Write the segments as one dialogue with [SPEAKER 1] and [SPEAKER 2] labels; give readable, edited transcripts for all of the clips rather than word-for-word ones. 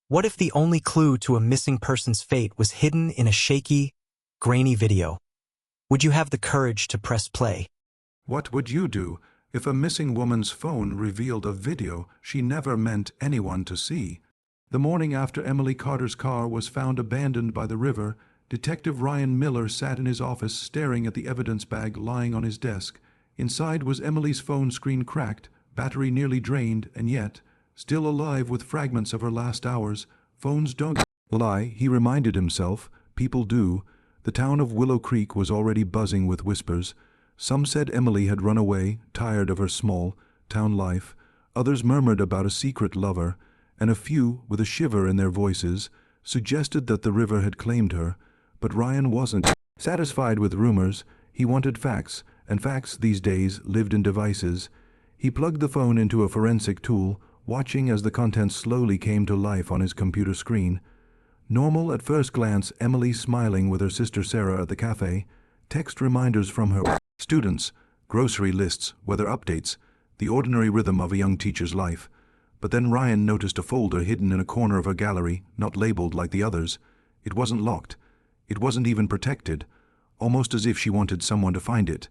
[SPEAKER 1] What if the only clue to a missing person's fate was hidden in a shaky, grainy video? Would you have the courage to press play?
[SPEAKER 2] What would you do if a missing woman's phone revealed a video she never meant anyone to see? The morning after Emily Carter's car was found abandoned by the river, Detective Ryan Miller sat in his office staring at the evidence bag lying on his desk. Inside was Emily's phone screen cracked, battery nearly drained, and yet, still alive with fragments of her last hours. Phones don't lie, he reminded himself. People do. The town of Willow Creek was already buzzing with whispers. Some said Emily had run away, tired of her small town life. Others murmured about a secret lover, and a few, with a shiver in their voices, suggested that the river had claimed her. But Ryan wasn't satisfied with rumors. He wanted facts, and facts these days lived in devices. He plugged the phone into a forensic tool, watching as the contents slowly came to life on his computer screen. Normal at first glance, Emily smiling with her sister Sarah at the cafe, text reminders from her students, grocery lists, weather updates, the ordinary rhythm of a young teacher's life. But then Ryan noticed a folder hidden in a corner of her gallery, not labeled like the others. It wasn't locked. It wasn't even protected, almost as if she wanted someone to find it.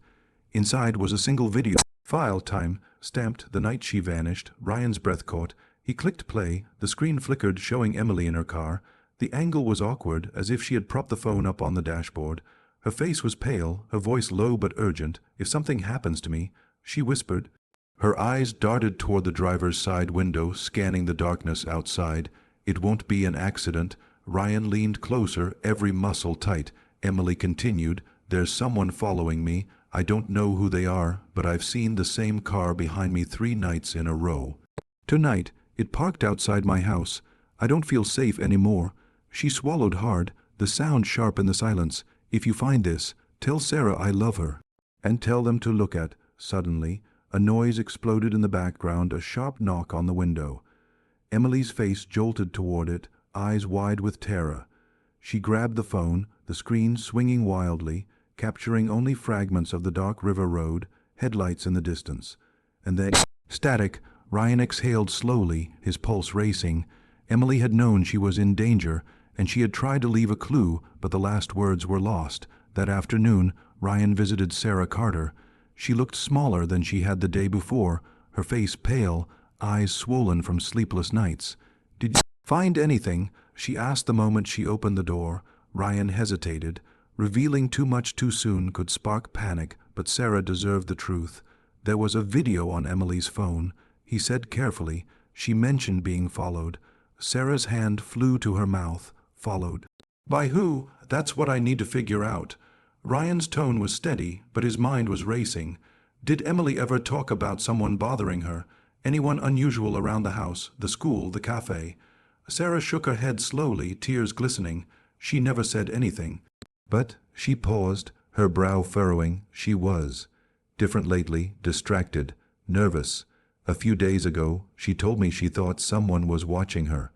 [SPEAKER 2] Inside was a single video. File time, stamped the night she vanished. Ryan's breath caught. He clicked play. The screen flickered, showing Emily in her car. The angle was awkward, as if she had propped the phone up on the dashboard. Her face was pale, her voice low but urgent. "If something happens to me," she whispered. Her eyes darted toward the driver's side window, scanning the darkness outside. "It won't be an accident." Ryan leaned closer, every muscle tight. Emily continued, "There's someone following me. I don't know who they are, but I've seen the same car behind me 3 nights in a row. Tonight, it parked outside my house. I don't feel safe anymore." She swallowed hard, the sound sharp in the silence. "If you find this, tell Sarah I love her. And tell them to look at." Suddenly, a noise exploded in the background, a sharp knock on the window. Emily's face jolted toward it, eyes wide with terror. She grabbed the phone, the screen swinging wildly, capturing only fragments of the dark river road, headlights in the distance. And then, static, Ryan exhaled slowly, his pulse racing. Emily had known she was in danger, and she had tried to leave a clue, but the last words were lost. That afternoon, Ryan visited Sarah Carter. She looked smaller than she had the day before, her face pale, eyes swollen from sleepless nights. "Did you find anything?" she asked the moment she opened the door. Ryan hesitated. Revealing too much too soon could spark panic, but Sarah deserved the truth. "There was a video on Emily's phone," he said carefully. "She mentioned being followed." Sarah's hand flew to her mouth. "Followed? By who? That's what I need to figure out." Ryan's tone was steady, but his mind was racing. Did Emily ever talk about someone bothering her? Anyone unusual around the house, the school, the cafe? Sarah shook her head slowly, tears glistening. She never said anything. But she paused, her brow furrowing. She was different lately, distracted, nervous. A few days ago, she told me she thought someone was watching her.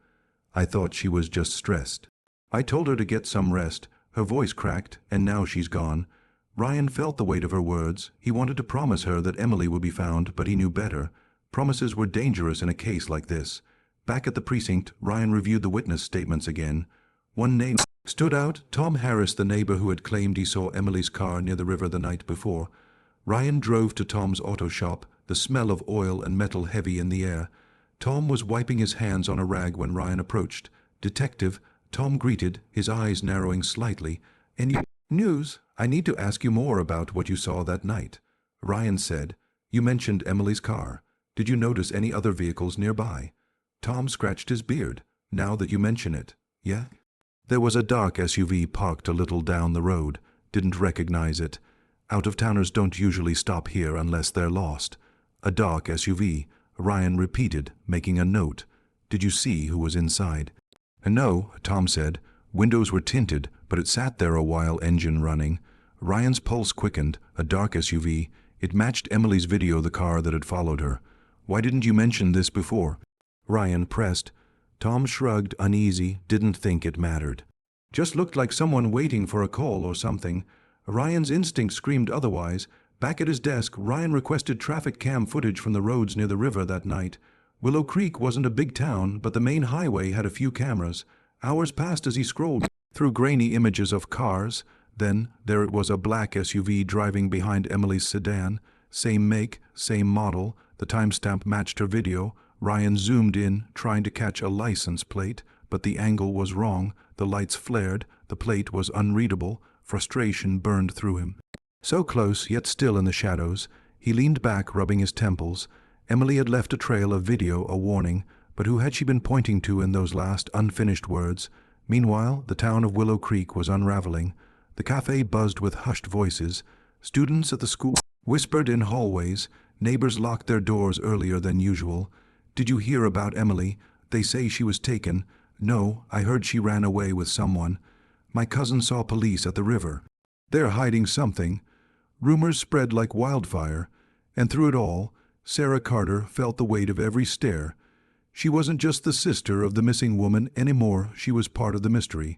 [SPEAKER 2] I thought she was just stressed. I told her to get some rest. Her voice cracked, and now she's gone. Ryan felt the weight of her words. He wanted to promise her that Emily would be found, but he knew better. Promises were dangerous in a case like this. Back at the precinct, Ryan reviewed the witness statements again. One name stood out, Tom Harris, the neighbor who had claimed he saw Emily's car near the river the night before. Ryan drove to Tom's auto shop, the smell of oil and metal heavy in the air. Tom was wiping his hands on a rag when Ryan approached. "Detective," Tom greeted, his eyes narrowing slightly. "Any news? I need to ask you more about what you saw that night." Ryan said, "You mentioned Emily's car. Did you notice any other vehicles nearby?" Tom scratched his beard. "Now that you mention it, yeah?" "There was a dark SUV parked a little down the road. Didn't recognize it. Out-of-towners don't usually stop here unless they're lost." "A dark SUV," Ryan repeated, making a note. "Did you see who was inside?" "No," Tom said. "Windows were tinted, but it sat there a while, engine running." Ryan's pulse quickened. A dark SUV. It matched Emily's video, the car that had followed her. "Why didn't you mention this before?" Ryan pressed. Tom shrugged, uneasy, didn't think it mattered. "Just looked like someone waiting for a call or something." Ryan's instinct screamed otherwise. Back at his desk, Ryan requested traffic cam footage from the roads near the river that night. Willow Creek wasn't a big town, but the main highway had a few cameras. Hours passed as he scrolled through grainy images of cars. Then, there it was, a black SUV driving behind Emily's sedan. Same make, same model. The timestamp matched her video. Ryan zoomed in, trying to catch a license plate, but the angle was wrong. The lights flared. The plate was unreadable. Frustration burned through him. So close, yet still in the shadows. He leaned back, rubbing his temples. Emily had left a trail of video, a warning, but who had she been pointing to in those last unfinished words? Meanwhile, the town of Willow Creek was unraveling. The cafe buzzed with hushed voices. Students at the school whispered in hallways. Neighbors locked their doors earlier than usual. "Did you hear about Emily? They say she was taken." "No, I heard she ran away with someone. My cousin saw police at the river. They're hiding something." Rumors spread like wildfire, and through it all, Sarah Carter felt the weight of every stare. She wasn't just the sister of the missing woman anymore, she was part of the mystery.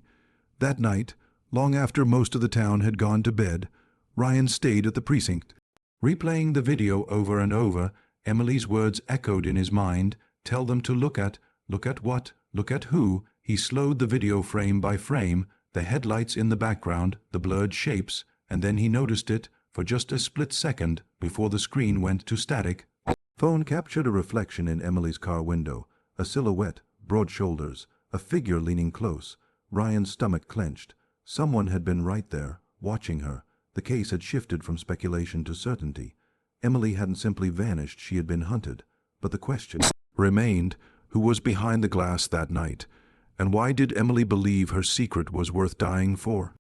[SPEAKER 2] That night, long after most of the town had gone to bed, Ryan stayed at the precinct. Replaying the video over and over, Emily's words echoed in his mind. Tell them to look at what, look at who. He slowed the video frame by frame, the headlights in the background, the blurred shapes, and then he noticed it, for just a split second, before the screen went to static. Phone captured a reflection in Emily's car window, a silhouette, broad shoulders, a figure leaning close. Ryan's stomach clenched. Someone had been right there, watching her. The case had shifted from speculation to certainty. Emily hadn't simply vanished, she had been hunted. But the question remained, who was behind the glass that night? And why did Emily believe her secret was worth dying for?